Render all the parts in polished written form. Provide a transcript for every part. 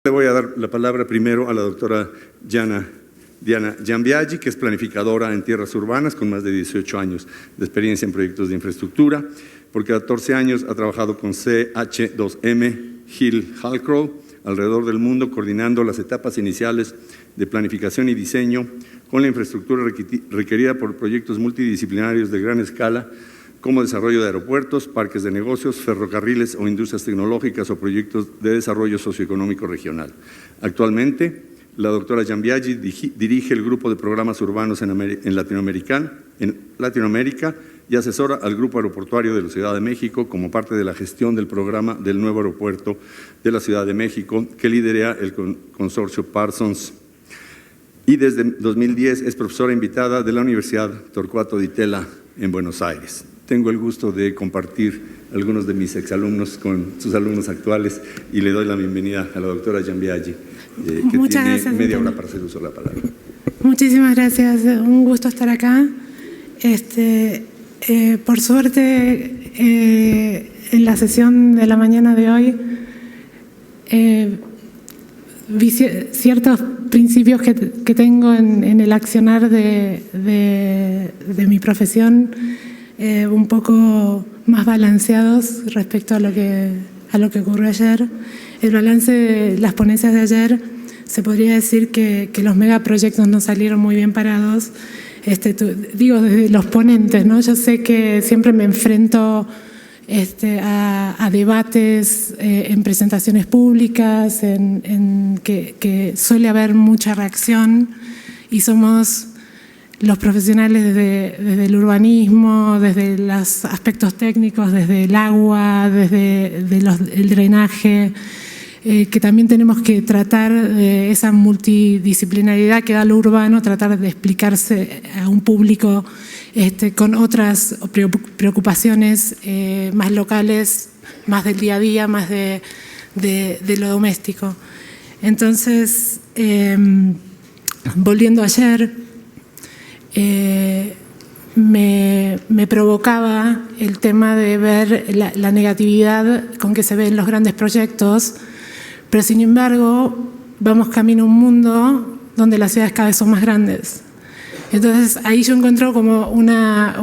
Le voy a dar la palabra primero a la doctora Diana Giambiagi, que es planificadora en tierras urbanas con más de 18 años de experiencia en proyectos de infraestructura. Por 14 años ha trabajado con CH2M, Hill Halcrow, alrededor del mundo, coordinando las etapas iniciales de planificación y diseño con la infraestructura requerida por proyectos multidisciplinarios de gran escala, como desarrollo de aeropuertos, parques de negocios, ferrocarriles o industrias tecnológicas o proyectos de desarrollo socioeconómico regional. Actualmente, la doctora Giambiagi dirige el grupo de programas urbanos en Latinoamérica y asesora al Grupo Aeroportuario de la Ciudad de México como parte de la gestión del programa del nuevo aeropuerto de la Ciudad de México, que lidera el consorcio Parsons. Y desde 2010 es profesora invitada de la Universidad Torcuato Di Tella en Buenos Aires. Tengo el gusto de compartir algunos de mis exalumnos con sus alumnos actuales y le doy la bienvenida a la doctora Giambiagi, que Muchas tiene gracias, media hora para hacer uso de la palabra. Muchísimas gracias, un gusto estar acá. Por suerte, en la sesión de la mañana de hoy, vi ciertos principios que tengo en el accionar de mi profesión un poco más balanceados respecto a lo que ocurrió ayer. El balance de las ponencias de ayer, se podría decir que los megaproyectos no salieron muy bien parados. Digo, desde los ponentes, ¿no? Yo sé que siempre me enfrento a debates en presentaciones públicas, en que suele haber mucha reacción, y somos los profesionales desde el urbanismo, desde los aspectos técnicos, desde el agua, desde el drenaje, que también tenemos que tratar de esa multidisciplinaridad que da lo urbano, tratar de explicarse a un público con otras preocupaciones más locales, más del día a día, más de lo doméstico. Entonces, volviendo ayer, me provocaba el tema de ver la negatividad con que se ven los grandes proyectos, pero sin embargo vamos camino a un mundo donde las ciudades cada vez son más grandes. Entonces ahí yo encontré como una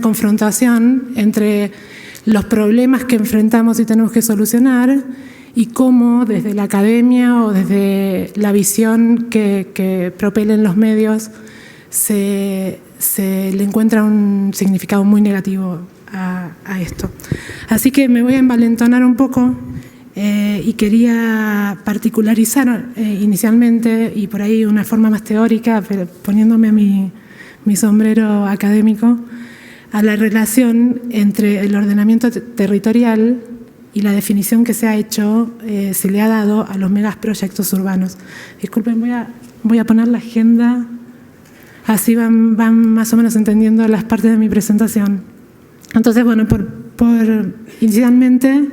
confrontación entre los problemas que enfrentamos y tenemos que solucionar y cómo desde la academia o desde la visión que propelen los medios se le encuentra un significado muy negativo a esto. Así que me voy a envalentonar un poco y quería particularizar inicialmente, y por ahí de una forma más teórica, pero poniéndome mi sombrero académico, a la relación entre el ordenamiento territorial y la definición que se ha hecho, se le ha dado a los megaproyectos urbanos. Disculpen, voy a poner la agenda. Así van más o menos entendiendo las partes de mi presentación. Entonces, bueno, inicialmente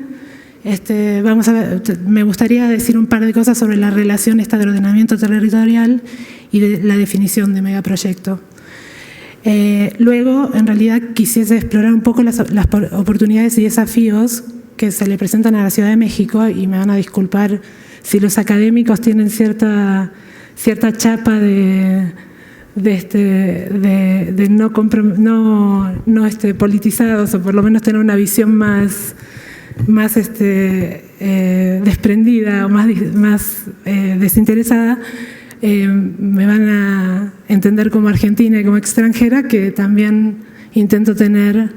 vamos a ver, me gustaría decir un par de cosas sobre la relación de ordenamiento territorial y de la definición de megaproyecto. Luego, en realidad, quisiese explorar un poco las oportunidades y desafíos que se le presentan a la Ciudad de México, y me van a disculpar si los académicos tienen cierta chapa de no politizados, o por lo menos tener una visión más desprendida o más desinteresada, me van a entender como argentina y como extranjera, que también intento tener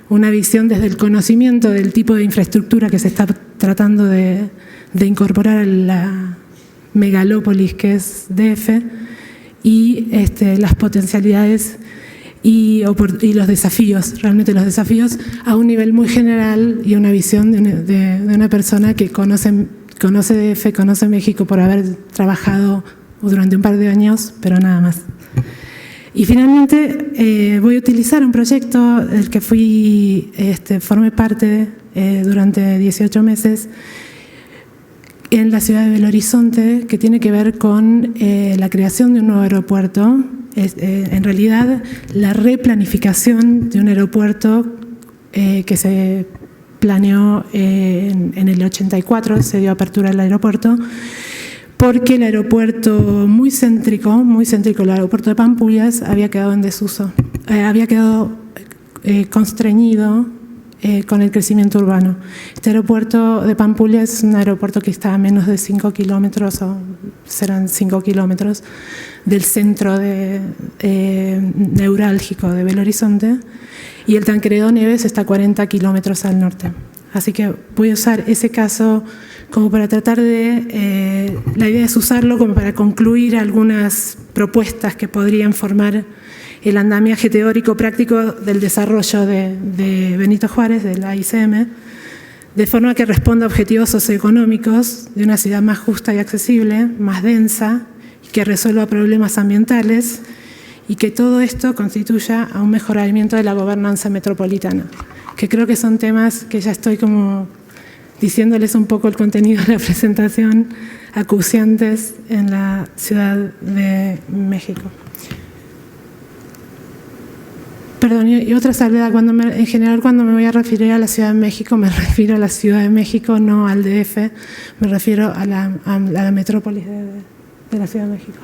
una visión desde el conocimiento del tipo de infraestructura que se está tratando de incorporar a la megalópolis que es DF, y las potencialidades y los desafíos, realmente los desafíos a un nivel muy general, y una visión de una persona que conoce DF, conoce México por haber trabajado durante un par de años, pero nada más. Y finalmente voy a utilizar un proyecto del que formé parte durante 18 meses en la ciudad de Belo Horizonte, que tiene que ver con la creación de un nuevo aeropuerto, en realidad la replanificación de un aeropuerto que se planeó en el 84, se dio apertura al aeropuerto, porque el aeropuerto muy céntrico, el aeropuerto de Pampulhas, había quedado en desuso, había quedado constreñido con el crecimiento urbano. Este aeropuerto de Pampulhas es un aeropuerto que está a menos de 5 kilómetros, o serán 5 kilómetros, del centro neurálgico de Belo Horizonte, y el Tancredo Neves está a 40 kilómetros al norte. Así que voy a usar ese caso como para tratar de, la idea es usarlo como para concluir algunas propuestas que podrían formar el andamiaje teórico práctico del desarrollo de Benito Juárez, de la ICM, de forma que responda a objetivos socioeconómicos de una ciudad más justa y accesible, más densa, y que resuelva problemas ambientales, y que todo esto constituya a un mejoramiento de la gobernanza metropolitana, que creo que son temas que ya estoy como diciéndoles un poco el contenido de la presentación, acuciantes en la Ciudad de México. Perdón, y otra salvedad, en general cuando me voy a referir a la Ciudad de México, me refiero a la Ciudad de México, no al DF, me refiero a la metrópolis de la Ciudad de México.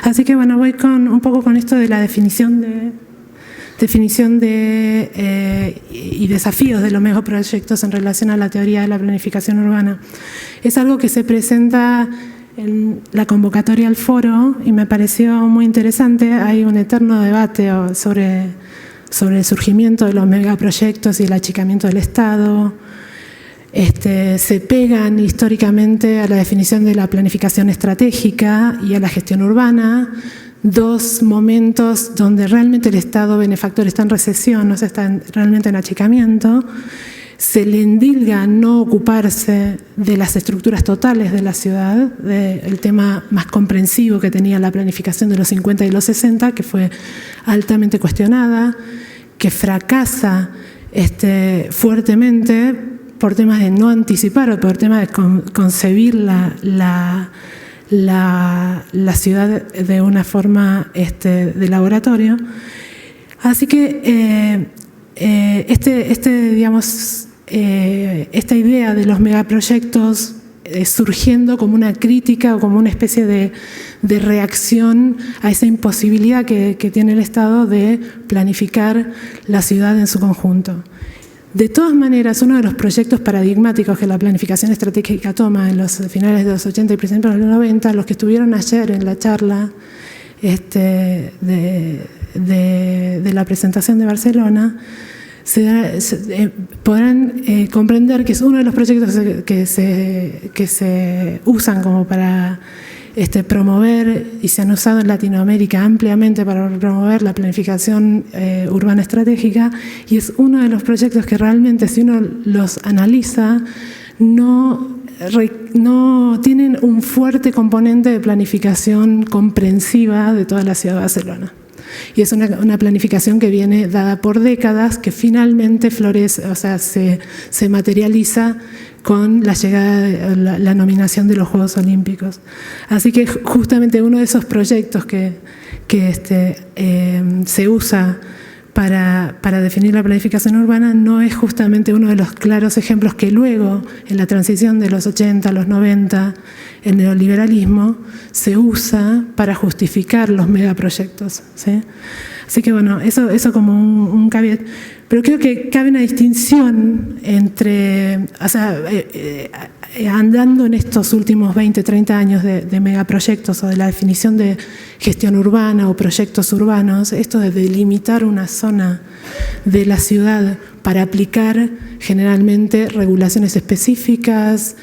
Así que bueno, voy un poco con esto de la definición y desafíos de los megaproyectos en relación a la teoría de la planificación urbana. Es algo que se presenta en la convocatoria al foro y me pareció muy interesante. Hay un eterno debate sobre el surgimiento de los megaproyectos y el achicamiento del Estado. Se pegan históricamente a la definición de la planificación estratégica y a la gestión urbana, dos momentos donde realmente el Estado benefactor está en recesión, o sea, está realmente en achicamiento. Se le endilga no ocuparse de las estructuras totales de la ciudad, del tema más comprensivo que tenía la planificación de los 50 y los 60, que fue altamente cuestionada, que fracasa fuertemente por temas de no anticipar o por temas de concebir la ciudad de una forma de laboratorio. Así que esta idea de los megaproyectos surgiendo como una crítica o como una especie de reacción a esa imposibilidad que tiene el Estado de planificar la ciudad en su conjunto. De todas maneras, uno de los proyectos paradigmáticos que la planificación estratégica toma en los finales de los 80 y principios de los 90, los que estuvieron ayer en la charla de la presentación de Barcelona, podrán comprender que es uno de los proyectos que se usan como para promover y se han usado en Latinoamérica ampliamente para promover la planificación urbana estratégica, y es uno de los proyectos que realmente, si uno los analiza, no tienen un fuerte componente de planificación comprensiva de toda la ciudad de Barcelona. Y es una planificación que viene dada por décadas, que finalmente florece, o sea, se materializa con la llegada, la nominación de los Juegos Olímpicos. Así que justamente uno de esos proyectos que se usa para definir la planificación urbana no es justamente uno de los claros ejemplos que luego, en la transición de los 80 a los 90, el neoliberalismo se usa para justificar los megaproyectos, ¿sí? Así que bueno, eso como un caveat. Pero creo que cabe una distinción entre, o sea, andando en estos últimos 20, 30 años de megaproyectos o de la definición de gestión urbana o proyectos urbanos, esto de delimitar una zona de la ciudad para aplicar generalmente regulaciones específicas,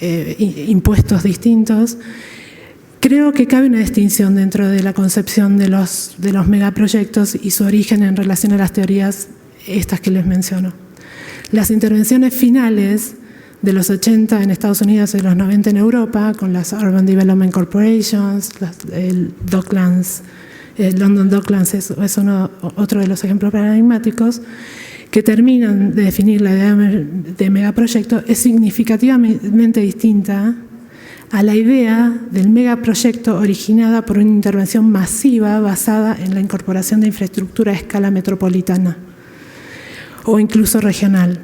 impuestos distintos. Creo que cabe una distinción dentro de la concepción de los megaproyectos y su origen en relación a las teorías estas que les menciono. Las intervenciones finales de los 80 en Estados Unidos y de los 90 en Europa, con las Urban Corporations, el Docklands, el London Docklands es otro de los ejemplos paradigmáticos, que terminan de definir la idea de megaproyecto, es significativamente distinta a la idea del megaproyecto originada por una intervención masiva basada en la incorporación de infraestructura a escala metropolitana. o incluso regional.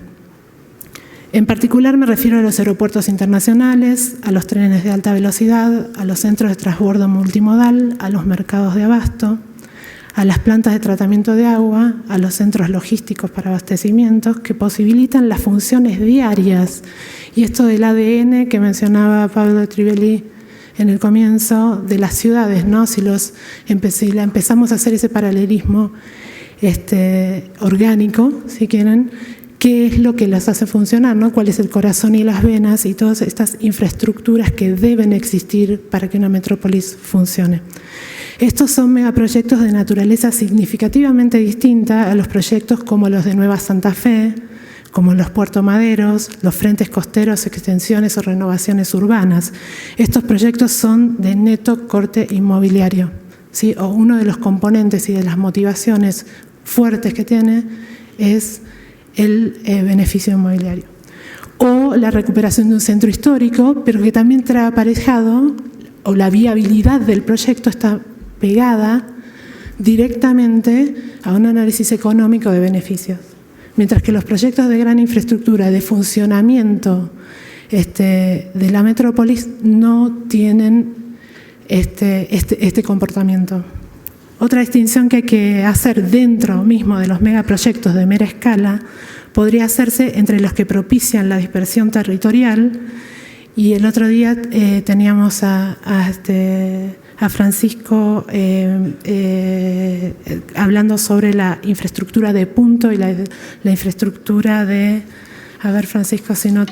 En particular me refiero a los aeropuertos internacionales, a los trenes de alta velocidad, a los centros de transbordo multimodal, a los mercados de abasto, a las plantas de tratamiento de agua, a los centros logísticos para abastecimientos que posibilitan las funciones diarias. Y esto del ADN que mencionaba Pablo Trivelli en el comienzo de las ciudades, ¿no? Si empezamos a hacer ese paralelismo orgánico, si quieren, qué es lo que las hace funcionar, ¿no? Cuál es el corazón y las venas y todas estas infraestructuras que deben existir para que una metrópolis funcione. Estos son megaproyectos de naturaleza significativamente distinta a los proyectos como los de Nueva Santa Fe, como los Puerto Maderos, los frentes costeros, extensiones o renovaciones urbanas. Estos proyectos son de neto corte inmobiliario, ¿sí? O uno de los componentes y de las motivaciones fuertes que tiene es el beneficio inmobiliario. O la recuperación de un centro histórico, pero que también trae aparejado, o la viabilidad del proyecto está pegada directamente a un análisis económico de beneficios. Mientras que los proyectos de gran infraestructura, de funcionamiento de la metrópolis, no tienen este comportamiento. Otra distinción que hay que hacer dentro mismo de los megaproyectos de mera escala podría hacerse entre los que propician la dispersión territorial, y el otro día teníamos a Francisco hablando sobre la infraestructura de punto y la infraestructura de... A ver, Francisco, si no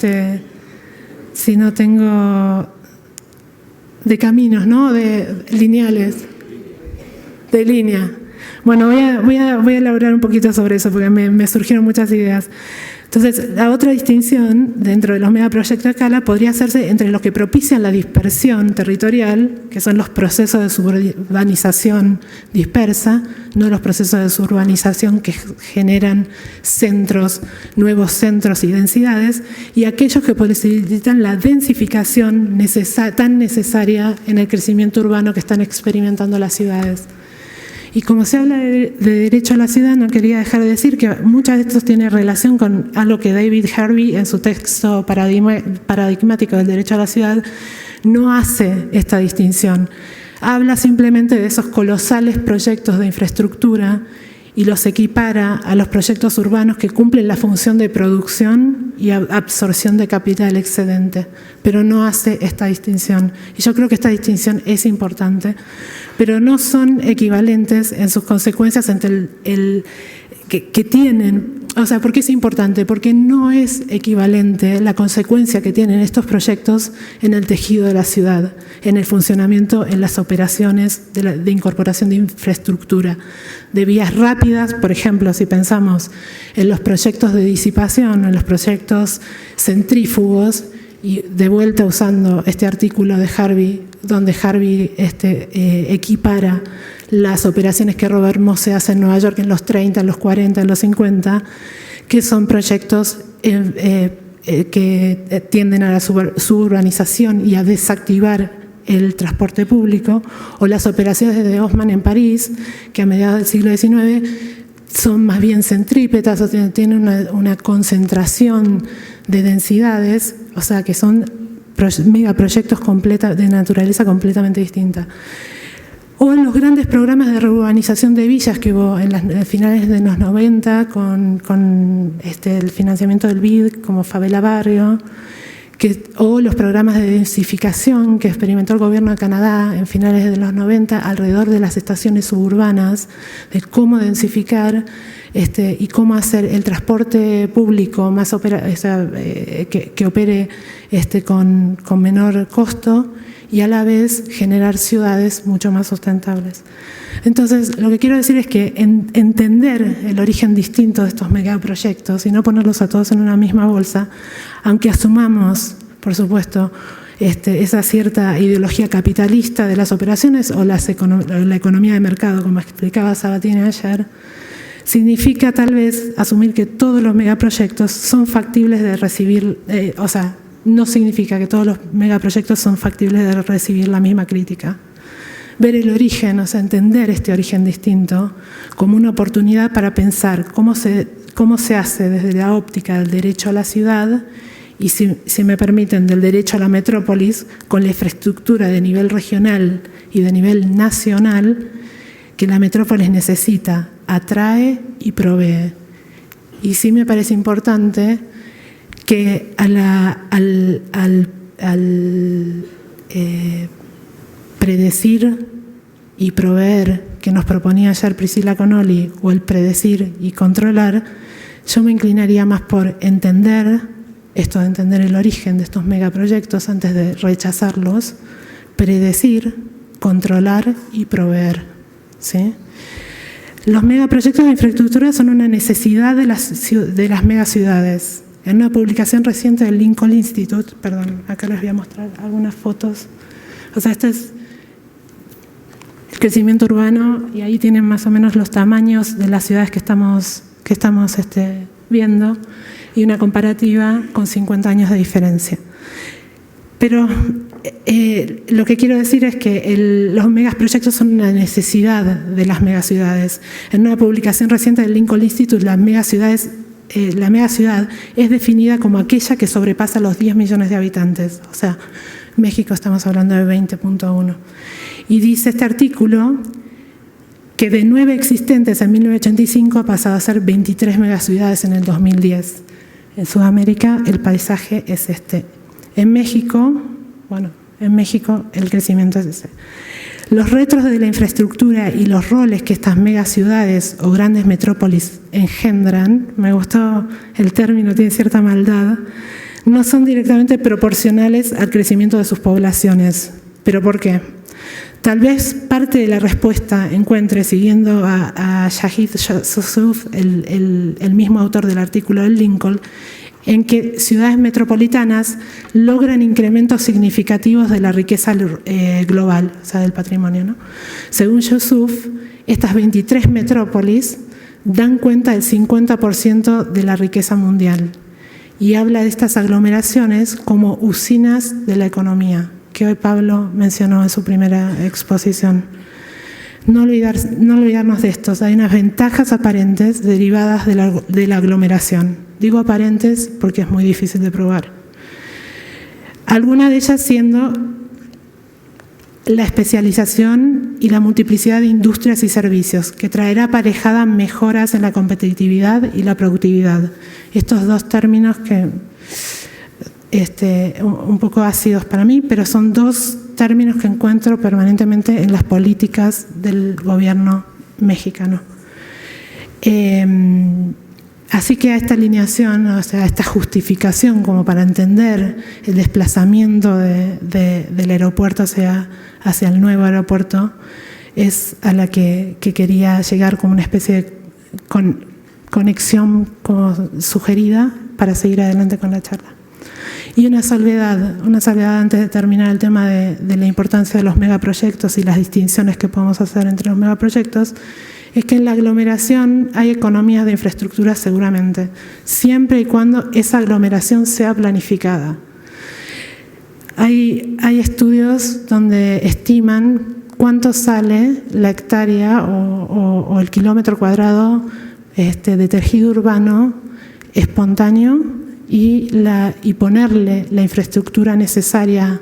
tengo... de caminos, ¿no? De lineales. De línea. Bueno, voy a elaborar un poquito sobre eso porque me surgieron muchas ideas. Entonces, la otra distinción dentro de los megaproyectos de escala podría hacerse entre los que propician la dispersión territorial, que son los procesos de suburbanización dispersa, no los procesos de suburbanización que generan centros, nuevos centros y densidades, y aquellos que posibilitan la densificación tan necesaria en el crecimiento urbano que están experimentando las ciudades. Y como se habla de derecho a la ciudad, no quería dejar de decir que muchas de estos tienen relación con algo que David Harvey, en su texto paradigmático del derecho a la ciudad, no hace esta distinción. Habla simplemente de esos colosales proyectos de infraestructura y los equipara a los proyectos urbanos que cumplen la función de producción y absorción de capital excedente, pero no hace esta distinción. Y yo creo que esta distinción es importante, pero no son equivalentes en sus consecuencias entre que tienen. O sea, ¿por qué es importante? Porque no es equivalente la consecuencia que tienen estos proyectos en el tejido de la ciudad, en el funcionamiento, en las operaciones de incorporación de infraestructura, de vías rápidas, por ejemplo, si pensamos en los proyectos de disipación, en los proyectos centrífugos, y de vuelta usando este artículo de Harvey, donde Harvey equipara las operaciones que Robert Mosse hace en Nueva York en los 30, en los 40, en los 50, que son proyectos que tienden a la suburbanización y a desactivar el transporte público, o las operaciones de Haussmann en París, que a mediados del siglo XIX son más bien centrípetas, o tienen una concentración de densidades, o sea que son megaproyectos de naturaleza completamente distinta. O en los grandes programas de reurbanización de villas que hubo en finales de los 90 con el financiamiento del BID como Favela Barrio, o los programas de densificación que experimentó el gobierno de Canadá en finales de los 90 alrededor de las estaciones suburbanas, de cómo densificar y cómo hacer el transporte público más que opere con menor costo y a la vez generar ciudades mucho más sustentables. Entonces, lo que quiero decir es que entender el origen distinto de estos megaproyectos y no ponerlos a todos en una misma bolsa, aunque asumamos, por supuesto, esa cierta ideología capitalista de las operaciones o la economía de mercado, como explicaba Sabatini ayer, significa tal vez asumir que todos los megaproyectos son factibles de recibir, no significa que todos los megaproyectos son factibles de recibir la misma crítica. Ver el origen, entender este origen distinto como una oportunidad para pensar cómo se cómo se hace desde la óptica del derecho a la ciudad y, si me permiten, del derecho a la metrópolis, con la infraestructura de nivel regional y de nivel nacional que la metrópolis necesita, atrae y provee. Y sí me parece importante que al predecir y proveer que nos proponía ayer Priscila Connolly, o el predecir y controlar, yo me inclinaría más por entender esto, de entender el origen de estos megaproyectos antes de rechazarlos, predecir, controlar y proveer, ¿sí? Los megaproyectos de infraestructura son una necesidad de las megaciudades. En una publicación reciente del Lincoln Institute, perdón, acá les voy a mostrar algunas fotos. O sea, este es el crecimiento urbano y ahí tienen más o menos los tamaños de las ciudades que estamos viendo y una comparativa con 50 años de diferencia. Pero lo que quiero decir es que los megaproyectos son una necesidad de las megaciudades. En una publicación reciente del Lincoln Institute, la megaciudad es definida como aquella que sobrepasa los 10 millones de habitantes. O sea, México estamos hablando de 20.1. Y dice este artículo que de 9 existentes en 1985 ha pasado a ser 23 megaciudades en el 2010. En Sudamérica el paisaje es este. En México el crecimiento es ese. Los retos de la infraestructura y los roles que estas megaciudades o grandes metrópolis engendran, me gustó el término, tiene cierta maldad, no son directamente proporcionales al crecimiento de sus poblaciones. ¿Pero por qué? Tal vez parte de la respuesta encuentre, siguiendo a Shahid Yousuf, el mismo autor del artículo del Lincoln, en que ciudades metropolitanas logran incrementos significativos de la riqueza global, o sea, del patrimonio, ¿no? Según Yousuf, estas 23 metrópolis dan cuenta del 50% de la riqueza mundial y habla de estas aglomeraciones como usinas de la economía, que hoy Pablo mencionó en su primera exposición. No olvidarnos de estos. Hay unas ventajas aparentes derivadas de la aglomeración. Digo aparentes porque es muy difícil de probar. Alguna de ellas siendo la especialización y la multiplicidad de industrias y servicios, que traerá aparejada mejoras en la competitividad y la productividad. Estos dos términos que un poco ácidos para mí, pero son dos términos que encuentro permanentemente en las políticas del gobierno mexicano. Así que a esta alineación, o sea, a esta justificación como para entender el desplazamiento del aeropuerto hacia el nuevo aeropuerto, es a la que quería llegar como una especie de conexión como sugerida para seguir adelante con la charla. Y una salvedad antes de terminar el tema de la importancia de los megaproyectos y las distinciones que podemos hacer entre los megaproyectos, es que en la aglomeración hay economías de infraestructura seguramente, siempre y cuando esa aglomeración sea planificada. Hay estudios donde estiman cuánto sale la hectárea o el kilómetro cuadrado de tejido urbano espontáneo y ponerle la infraestructura necesaria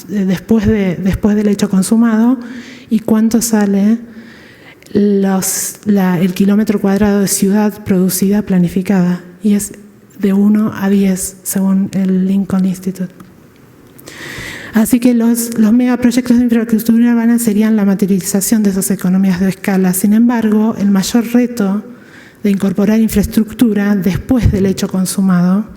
después del hecho consumado, y cuánto sale el kilómetro cuadrado de ciudad producida, planificada, y es de 1 a 10 según el Lincoln Institute. Así que los megaproyectos de infraestructura urbana serían la materialización de esas economías de escala. Sin embargo, el mayor reto de incorporar infraestructura después del hecho consumado,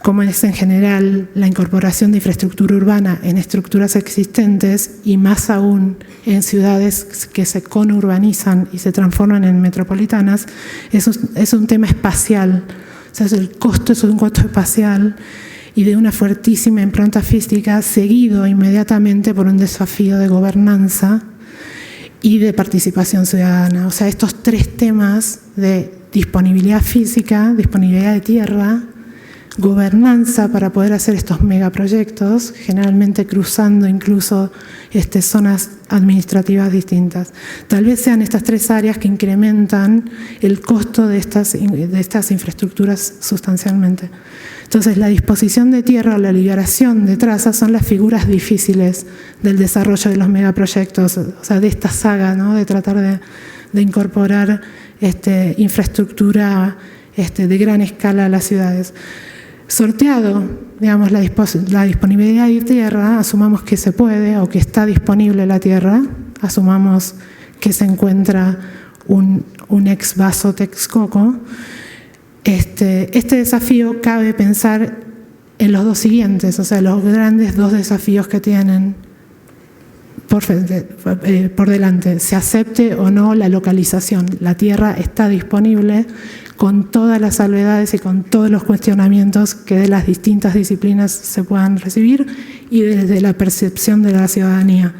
como es en general la incorporación de infraestructura urbana en estructuras existentes y más aún en ciudades que se conurbanizan y se transforman en metropolitanas, es un tema espacial. O sea, el costo es un costo espacial y de una fuertísima impronta física, seguido inmediatamente por un desafío de gobernanza y de participación ciudadana. O sea, estos tres temas de disponibilidad física, disponibilidad de tierra, gobernanza para poder hacer estos megaproyectos, generalmente cruzando incluso zonas administrativas distintas. Tal vez sean estas 3 áreas que incrementan el costo de estas infraestructuras sustancialmente. Entonces, la disposición de tierra o la liberación de trazas son las figuras difíciles del desarrollo de los megaproyectos, o sea, de esta saga, ¿no? De tratar de incorporar infraestructura de gran escala a las ciudades. Sorteado, digamos, la disponibilidad de tierra, asumamos que se puede o que está disponible la tierra, asumamos que se encuentra un ex vaso Texcoco. Este desafío cabe pensar en los 2 siguientes, o sea, los grandes 2 desafíos que tienen por delante. Se acepte o no la localización. La tierra está disponible con todas las salvedades y con todos los cuestionamientos que de las distintas disciplinas se puedan recibir y desde la percepción de la ciudadanía.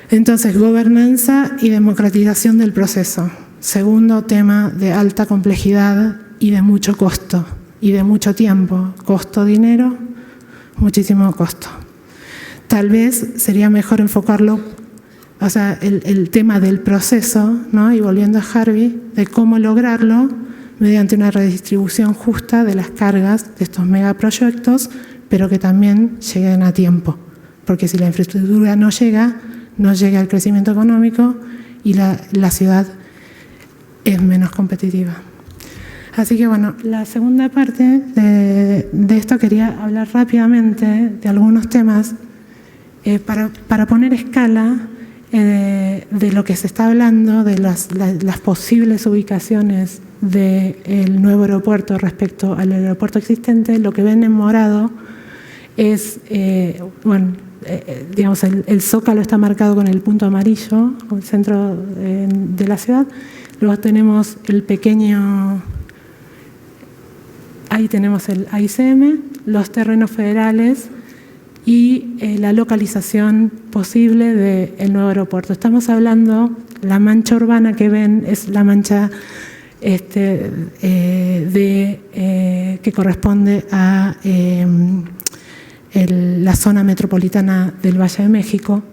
Entonces, gobernanza y democratización del proceso. Segundo tema de alta complejidad y de mucho costo y de mucho tiempo. Costo, dinero, muchísimo costo. Tal vez sería mejor enfocarlo, o sea, el tema del proceso, ¿no? Y volviendo a Harvey, de cómo lograrlo mediante una redistribución justa de las cargas de estos megaproyectos, pero que también lleguen a tiempo. Porque si la infraestructura no llega el crecimiento económico y la ciudad es menos competitiva. Así que bueno, la segunda parte de esto quería hablar rápidamente de algunos temas para poner escala de lo que se está hablando, de las posibles ubicaciones del nuevo aeropuerto respecto al aeropuerto existente. Lo que ven en morado es, digamos, el zócalo está marcado con el punto amarillo, el centro de la ciudad. Luego tenemos el pequeño, ahí tenemos el AICM, los terrenos federales y la localización posible del nuevo aeropuerto. Estamos hablando, la mancha urbana que ven es la mancha que corresponde a la zona metropolitana del Valle de México,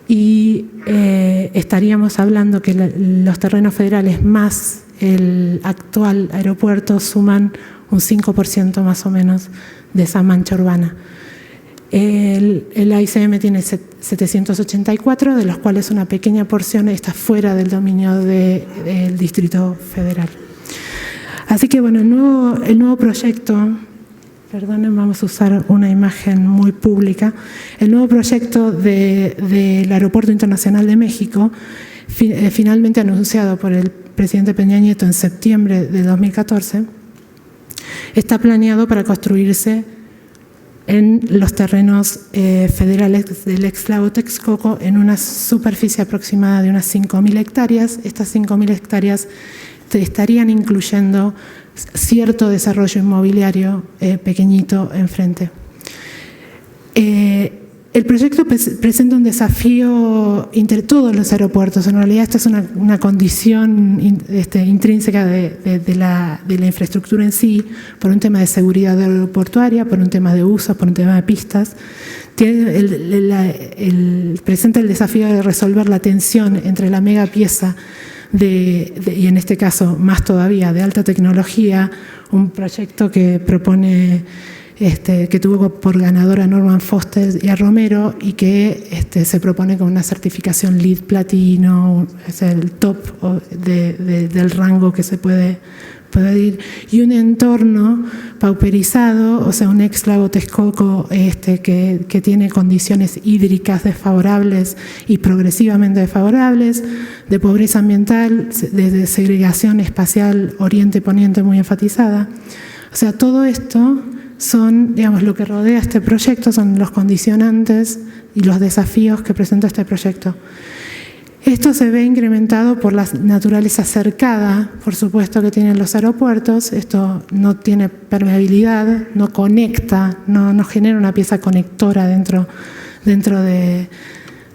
y estaríamos hablando que los terrenos federales más el actual aeropuerto suman un 5% más o menos de esa mancha urbana. El AICM tiene 784, de los cuales una pequeña porción está fuera del dominio del Distrito Federal. Así que bueno, el nuevo proyecto, perdonen, vamos a usar una imagen muy pública. El nuevo proyecto del Aeropuerto Internacional de México, finalmente anunciado por el presidente Peña Nieto en septiembre de 2014, está planeado para construirse en los terrenos federales del ex lago Texcoco en una superficie aproximada de unas 5.000 hectáreas. Estas 5.000 hectáreas estarían incluyendo cierto desarrollo inmobiliario pequeñito enfrente. El proyecto presenta un desafío entre todos los aeropuertos. En realidad esta es una condición intrínseca de la infraestructura en sí, por un tema de seguridad aeroportuaria, por un tema de uso, por un tema de pistas. Presenta el desafío de resolver la tensión entre la mega pieza y en este caso más todavía de alta tecnología, un proyecto que propone que tuvo por ganadora a Norman Foster y a Romero, y que se propone con una certificación LEED platino, es el top del rango que se puede ir, y un entorno pauperizado, o sea, un ex lago Texcoco que tiene condiciones hídricas desfavorables y progresivamente desfavorables, de pobreza ambiental, de segregación espacial oriente-poniente muy enfatizada. O sea, todo esto son, digamos, lo que rodea este proyecto, son los condicionantes y los desafíos que presenta este proyecto. Esto se ve incrementado por la naturaleza cercada, por supuesto, que tienen los aeropuertos. Esto no tiene permeabilidad, no conecta, no genera una pieza conectora dentro de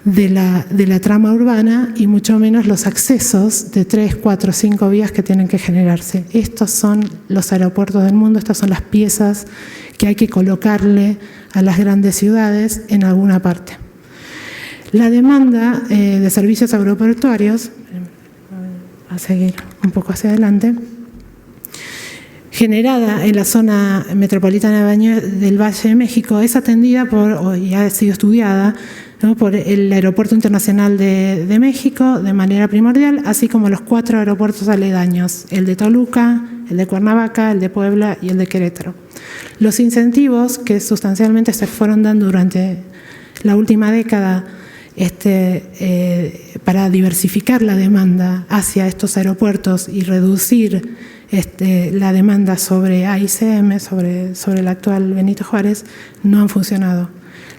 de la trama urbana y mucho menos los accesos de 3, 4, 5 vías que tienen que generarse. Estos son los aeropuertos del mundo, estas son las piezas que hay que colocarle a las grandes ciudades en alguna parte. La demanda de servicios aeroportuarios, a seguir un poco hacia adelante, generada en la zona metropolitana del Valle de México, es atendida y ha sido estudiada, ¿no?, por el Aeropuerto Internacional de México de manera primordial, así como los 4 aeropuertos aledaños, el de Toluca, el de Cuernavaca, el de Puebla y el de Querétaro. Los incentivos que sustancialmente se fueron dando durante la última década para diversificar la demanda hacia estos aeropuertos y reducir la demanda sobre AICM, sobre el actual Benito Juárez, no han funcionado.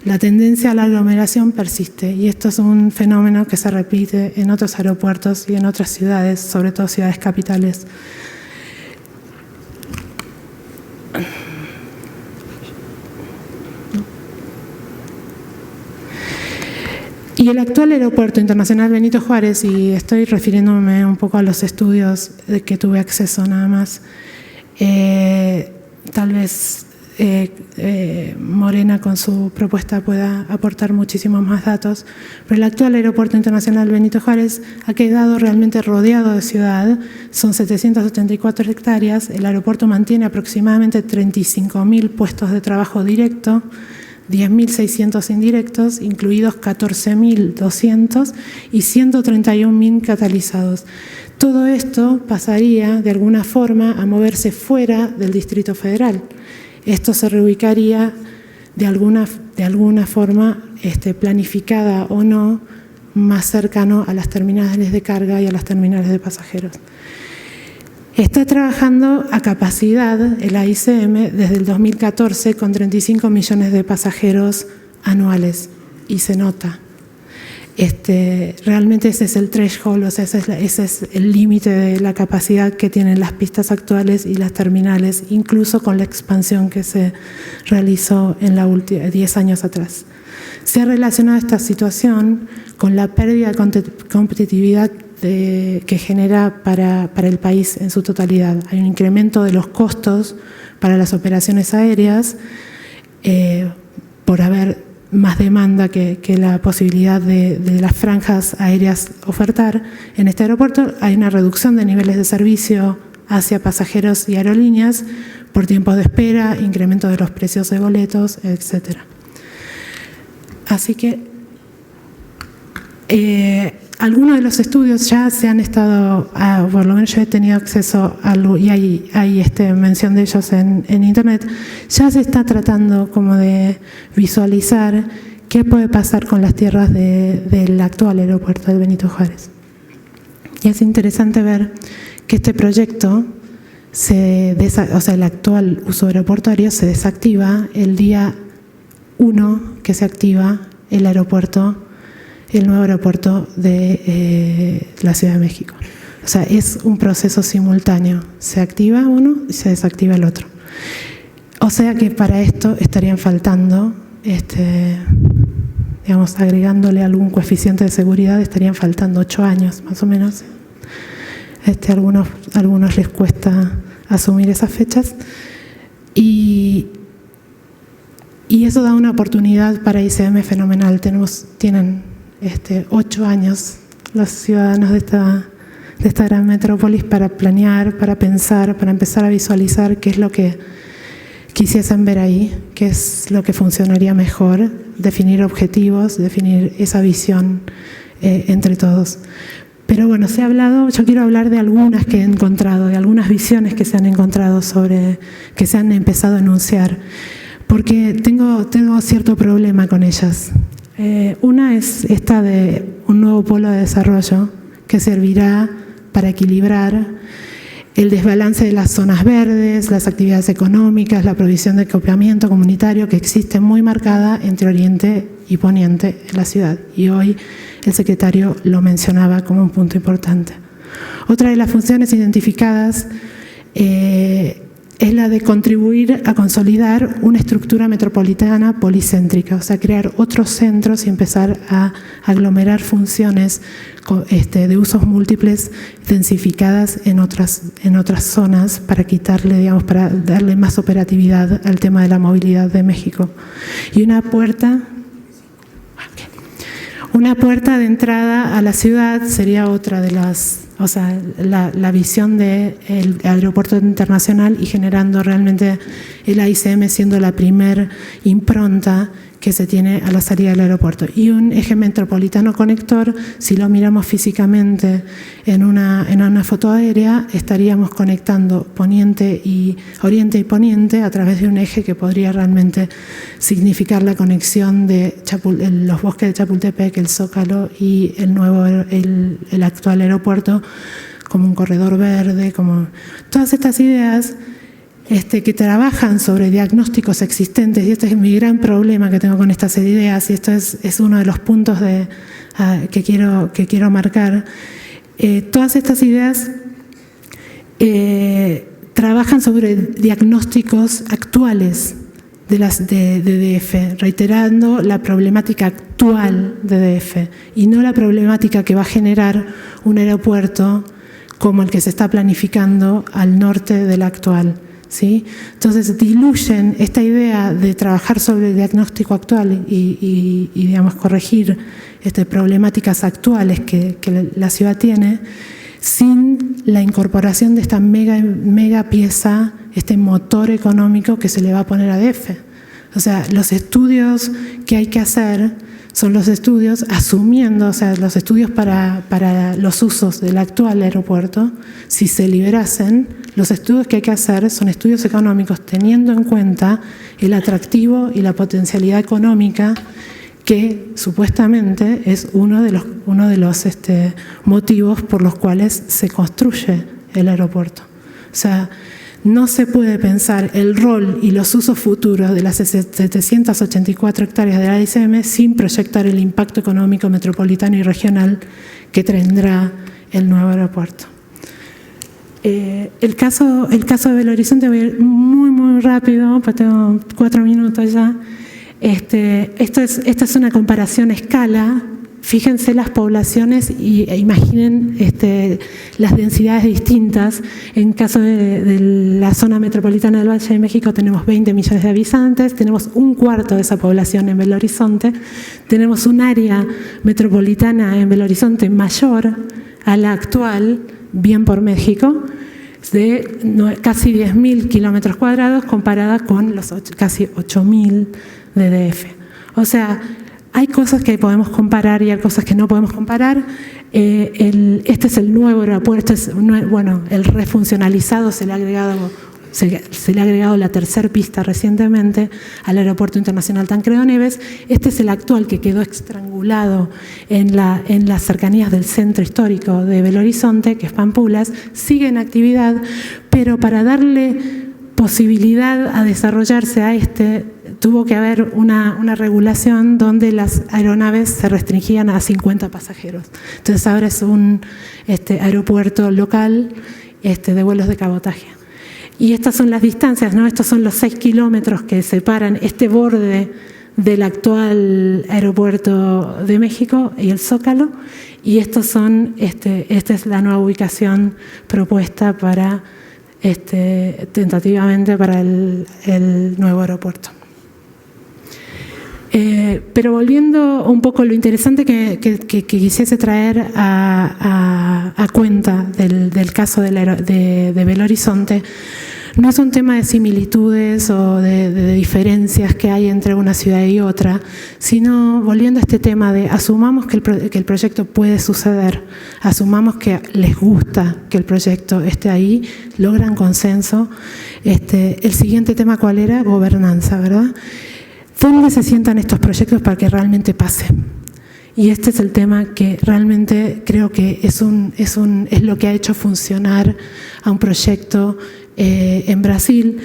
La tendencia a la aglomeración persiste y esto es un fenómeno que se repite en otros aeropuertos y en otras ciudades, sobre todo ciudades capitales. Y el actual Aeropuerto Internacional Benito Juárez, y estoy refiriéndome un poco a los estudios de que tuve acceso nada más, tal vez Morena con su propuesta pueda aportar muchísimos más datos, pero el actual Aeropuerto Internacional Benito Juárez ha quedado realmente rodeado de ciudad, son 784 hectáreas, el aeropuerto mantiene aproximadamente 35.000 puestos de trabajo directo, 10.600 indirectos, incluidos 14.200 y 131.000 catalizados. Todo esto pasaría de alguna forma a moverse fuera del Distrito Federal. Esto se reubicaría de alguna forma, planificada o no, más cercano a las terminales de carga y a las terminales de pasajeros. Está trabajando a capacidad el AICM desde el 2014 con 35 millones de pasajeros anuales y se nota. Realmente ese es el threshold, o sea, ese es el límite de la capacidad que tienen las pistas actuales y las terminales, incluso con la expansión que se realizó en la última 10 años atrás. Se ha relacionado esta situación con la pérdida de competitividad que genera para el país en su totalidad. Hay un incremento de los costos para las operaciones aéreas por haber más demanda que la posibilidad de las franjas aéreas ofertar. En este aeropuerto hay una reducción de niveles de servicio hacia pasajeros y aerolíneas por tiempos de espera, incremento de los precios de boletos, etc. Así que algunos de los estudios ya se han estado, por lo menos yo he tenido acceso a y hay mención de ellos en internet, ya se está tratando como de visualizar qué puede pasar con las tierras del actual aeropuerto de Benito Juárez. Y es interesante ver que este proyecto, el actual uso aeroportuario se desactiva el día 1 que se activa el nuevo aeropuerto de la Ciudad de México. O sea, es un proceso simultáneo. Se activa uno y se desactiva el otro. O sea que para esto estarían faltando, agregándole algún coeficiente de seguridad, estarían faltando 8 años más o menos. Algunos les cuesta asumir esas fechas. Y eso da una oportunidad para ICM fenomenal. Tienen 8 años los ciudadanos de esta gran metrópolis para planear, para pensar, para empezar a visualizar qué es lo que quisiesen ver ahí, qué es lo que funcionaría mejor, definir objetivos, definir esa visión entre todos. Pero bueno, yo quiero hablar de algunas que he encontrado, de algunas visiones que se han encontrado que se han empezado a enunciar, porque tengo cierto problema con ellas. Una es esta de un nuevo polo de desarrollo que servirá para equilibrar el desbalance de las zonas verdes, las actividades económicas, la provisión de acoplamiento comunitario que existe muy marcada entre Oriente y Poniente en la ciudad. Y hoy el secretario lo mencionaba como un punto importante. Otra de las funciones identificadas es la de contribuir a consolidar una estructura metropolitana policéntrica, o sea, crear otros centros y empezar a aglomerar funciones de usos múltiples densificadas en otras zonas para quitarle, digamos, para darle más operatividad al tema de la movilidad de México. Y una puerta de entrada a la ciudad sería otra de las, o sea, la visión del aeropuerto internacional y generando realmente el AICM siendo la primer impronta que se tiene a la salida del aeropuerto. Y un eje metropolitano conector, si lo miramos físicamente en una foto aérea, estaríamos conectando oriente y poniente a través de un eje que podría realmente significar la conexión de los bosques de Chapultepec, el Zócalo y el actual aeropuerto como un corredor verde, como todas estas ideas que trabajan sobre diagnósticos existentes, y este es mi gran problema que tengo con estas ideas, y esto es uno de los puntos que quiero marcar. Todas estas ideas trabajan sobre diagnósticos actuales de DF, reiterando la problemática actual de DF y no la problemática que va a generar un aeropuerto como el que se está planificando al norte del actual. ¿Sí? Entonces diluyen esta idea de trabajar sobre el diagnóstico actual y digamos, corregir problemáticas actuales que la ciudad tiene sin la incorporación de esta mega pieza, este motor económico que se le va a poner a DF. O sea, los estudios que hay que hacer son los estudios asumiendo, o sea, los estudios para los usos del actual aeropuerto, si se liberasen, los estudios que hay que hacer son estudios económicos teniendo en cuenta el atractivo y la potencialidad económica que supuestamente es uno de los motivos por los cuales se construye el aeropuerto. O sea, no se puede pensar el rol y los usos futuros de las 784 hectáreas de la AICM sin proyectar el impacto económico metropolitano y regional que tendrá el nuevo aeropuerto. El caso de Belo Horizonte, voy a ir muy rápido, porque tengo 4 minutos ya. Esta es una comparación a escala. Fíjense las poblaciones e imaginen las densidades distintas. En caso de la zona metropolitana del Valle de México tenemos 20 millones de habitantes, tenemos un cuarto de esa población en Belo Horizonte, tenemos un área metropolitana en Belo Horizonte mayor a la actual, bien por México, de casi 10.000 kilómetros cuadrados comparada con los casi 8.000 de DF. O sea, hay cosas que podemos comparar y hay cosas que no podemos comparar. Este es el nuevo aeropuerto, el refuncionalizado, se le ha agregado la tercera pista recientemente al Aeropuerto Internacional Tancredo Neves. Este es el actual que quedó estrangulado en las cercanías del centro histórico de Belo Horizonte, que es Pampulas, sigue en actividad, pero para darle posibilidad a desarrollarse a tuvo que haber una regulación donde las aeronaves se restringían a 50 pasajeros. Entonces ahora es un aeropuerto local de vuelos de cabotaje. Y estas son las distancias, ¿no? Estos son los 6 kilómetros que separan este borde del actual aeropuerto de México y el Zócalo. Y estos son, esta es la nueva ubicación propuesta para tentativamente para el nuevo aeropuerto. Pero volviendo un poco a lo interesante que quisiese traer a cuenta del caso de Belo Horizonte, no es un tema de similitudes o de diferencias que hay entre una ciudad y otra, sino volviendo a este tema de asumamos que el proyecto puede suceder, asumamos que les gusta que el proyecto esté ahí, logran consenso. El siguiente tema, ¿cuál era? Gobernanza, ¿verdad? ¿Dónde se sientan estos proyectos para que realmente pasen? Y este es el tema que realmente creo que es lo que ha hecho funcionar a un proyecto en Brasil.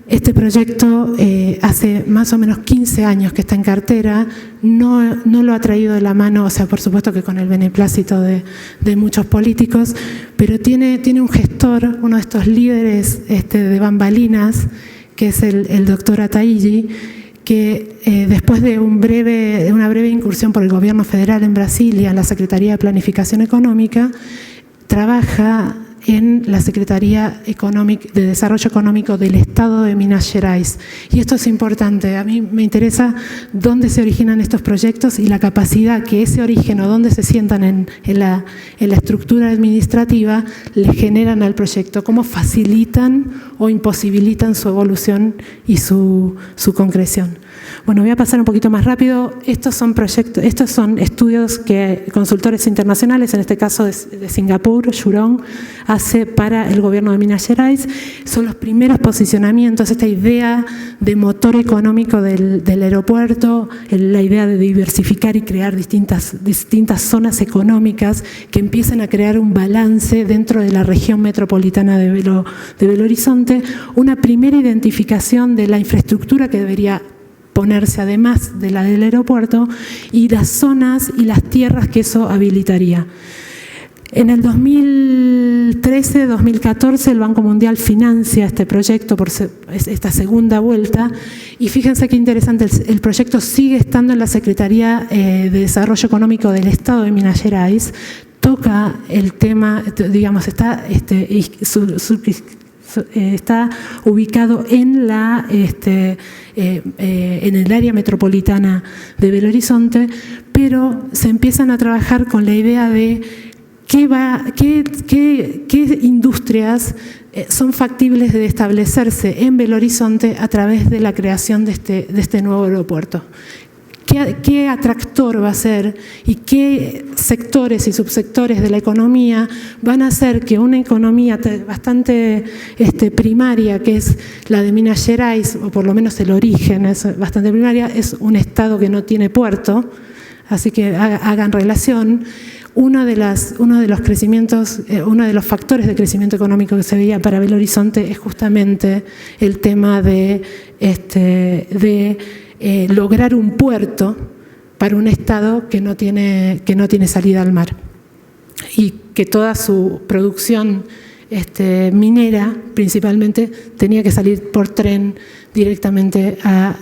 Este proyecto hace más o menos 15 años que está en cartera, no lo ha traído de la mano, o sea, por supuesto que con el beneplácito de muchos políticos, pero tiene un gestor, uno de estos líderes de bambalinas, que es el doctor Ataíde, que después de una breve incursión por el gobierno federal en Brasilia, en la Secretaría de Planificación Económica, trabaja en la Secretaría de Desarrollo Económico del Estado de Minas Gerais. Y esto es importante. A mí me interesa dónde se originan estos proyectos y la capacidad que ese origen o dónde se sientan en la estructura administrativa le generan al proyecto, cómo facilitan o imposibilitan su evolución y su concreción. Bueno, voy a pasar un poquito más rápido. Estos son estudios que consultores internacionales, en este caso de Singapur, Jurong, hace para el gobierno de Minas Gerais. Son los primeros posicionamientos, esta idea de motor económico del aeropuerto, la idea de diversificar y crear distintas zonas económicas que empiecen a crear un balance dentro de la región metropolitana de Belo Horizonte, una primera identificación de la infraestructura que debería ponerse además de la del aeropuerto y las zonas y las tierras que eso habilitaría. En el 2013-2014 el Banco Mundial financia este proyecto por esta segunda vuelta y fíjense qué interesante, el proyecto sigue estando en la Secretaría de Desarrollo Económico del Estado de Minas Gerais, toca el tema, digamos, está ubicado en el área metropolitana de Belo Horizonte, pero se empiezan a trabajar con la idea de qué industrias son factibles de establecerse en Belo Horizonte a través de la creación de este nuevo aeropuerto. ¿Qué atractor va a ser y qué sectores y subsectores de la economía van a hacer que una economía bastante primaria, que es la de Minas Gerais, o por lo menos el origen es bastante primaria, es un estado que no tiene puerto, así que hagan relación. Uno de los factores de crecimiento económico que se veía para Belo Horizonte es justamente el tema de lograr un puerto para un estado que no tiene salida al mar y que toda su producción minera principalmente tenía que salir por tren directamente a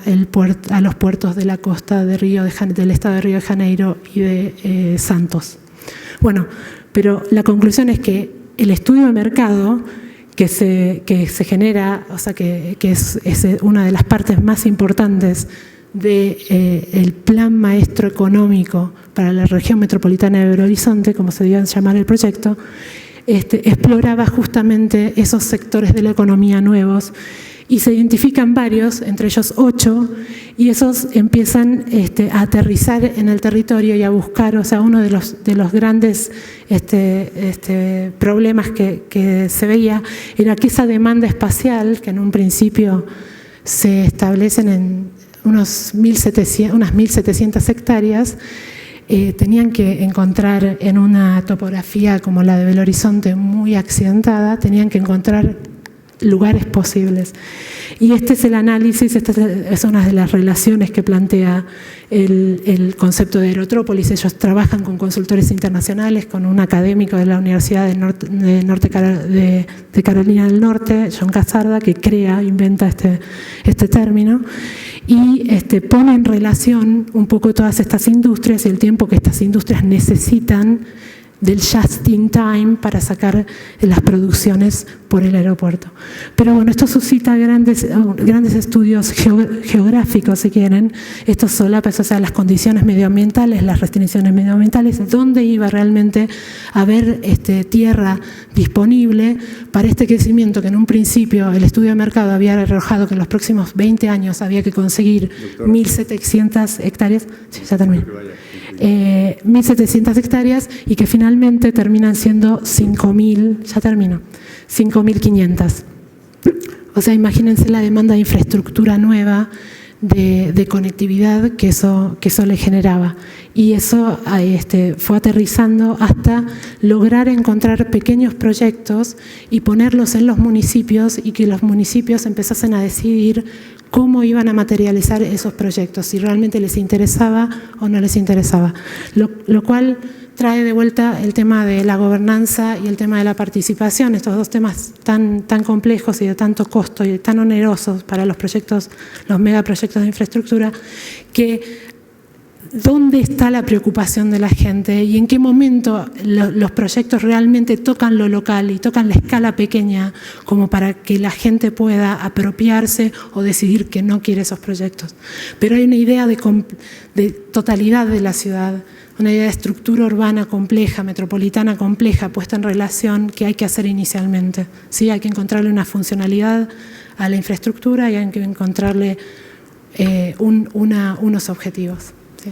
los puertos de la costa del estado de Río de Janeiro y de Santos. Bueno, pero la conclusión es que el estudio de mercado que se genera, o sea, que es una de las partes más importantes del plan maestro económico para la región metropolitana de Belo Horizonte, como se dio llamar el proyecto, exploraba justamente esos sectores de la economía nuevos y se identifican varios, entre ellos 8, y esos empiezan a aterrizar en el territorio y a buscar, o sea, uno de los grandes problemas que se veía era que esa demanda espacial, que en un principio se establecen en unas 1.700 hectáreas, tenían que encontrar en una topografía como la de Belo Horizonte muy accidentada, tenían que encontrar lugares posibles. Y este es el análisis, esta es una de las relaciones que plantea el concepto de aerotrópolis. Ellos trabajan con consultores internacionales, con un académico de la Universidad de Carolina del Norte, John Casarda, que inventa este término, y pone en relación un poco todas estas industrias y el tiempo que estas industrias necesitan del just in time para sacar las producciones por el aeropuerto. Pero bueno, esto suscita grandes estudios geográficos, si quieren, estos solapes, o sea, las condiciones medioambientales, las restricciones medioambientales, dónde iba realmente a haber tierra disponible para este crecimiento que en un principio el estudio de mercado había arrojado que en los próximos 20 años había que conseguir 1.700 hectáreas. Sí, ya termino. 1.700 hectáreas y que finalmente terminan siendo 5.500. O sea, imagínense la demanda de infraestructura nueva de conectividad que eso le generaba. Y eso fue aterrizando hasta lograr encontrar pequeños proyectos y ponerlos en los municipios y que los municipios empezasen a decidir cómo iban a materializar esos proyectos, si realmente les interesaba o no les interesaba. Lo cual trae de vuelta el tema de la gobernanza y el tema de la participación, estos dos temas tan complejos y de tanto costo y tan onerosos para los proyectos, los megaproyectos de infraestructura, que ¿dónde está la preocupación de la gente y en qué momento los proyectos realmente tocan lo local y tocan la escala pequeña como para que la gente pueda apropiarse o decidir que no quiere esos proyectos? Pero hay una idea de totalidad de la ciudad, una idea de estructura urbana compleja, metropolitana compleja, puesta en relación que hay que hacer inicialmente. ¿Sí? Hay que encontrarle una funcionalidad a la infraestructura y hay que encontrarle unos objetivos. Sí.